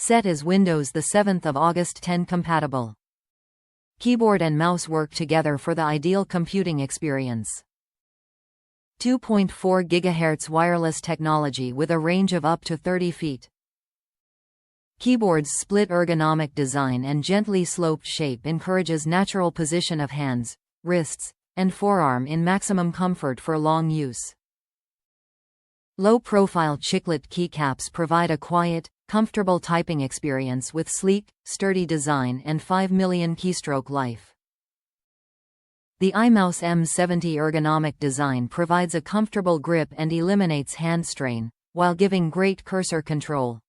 Set is Windows 7 August 10 compatible. Keyboard and mouse work together for the ideal computing experience. 2.4 GHz wireless technology with a range of up to 30 feet. Keyboard's split ergonomic design and gently sloped shape encourages natural position of hands, wrists, and forearm in maximum comfort for long use. Low-profile chiclet keycaps provide a quiet, comfortable typing experience with sleek, sturdy design and 5 million keystroke life. The iMouse M70 ergonomic design provides a comfortable grip and eliminates hand strain, while giving great cursor control.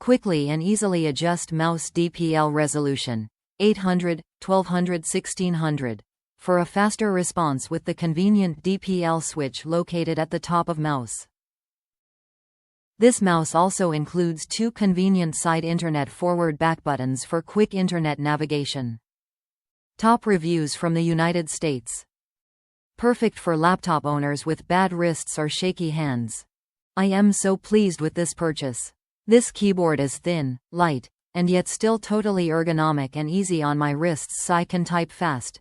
Quickly and easily adjust mouse DPl resolution, 800, 1200, 1600, for a faster response with the convenient DPl switch located at the top of mouse. This mouse also includes two convenient side internet forward/back buttons for quick internet navigation. Top reviews from the United States. Perfect for laptop owners with bad wrists or shaky hands. I am so pleased with this purchase. This keyboard is thin, light, and yet still totally ergonomic and easy on my wrists so I can type fast.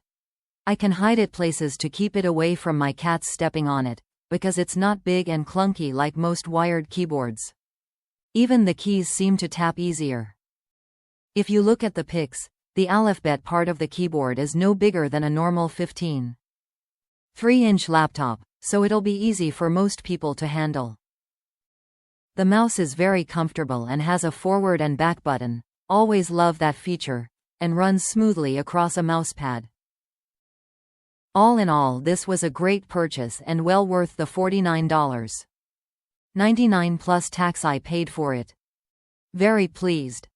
I can hide it places to keep it away from my cats stepping on it, because it's not big and clunky like most wired keyboards. Even the keys seem to tap easier. If you look at the pics, the alphabet part of the keyboard is no bigger than a normal 15.3-inch laptop, so it'll be easy for most people to handle. The mouse is very comfortable and has a forward and back button, always love that feature, and runs smoothly across a mousepad. All in all, this was a great purchase and well worth the $49.99 plus tax I paid for it. Very pleased.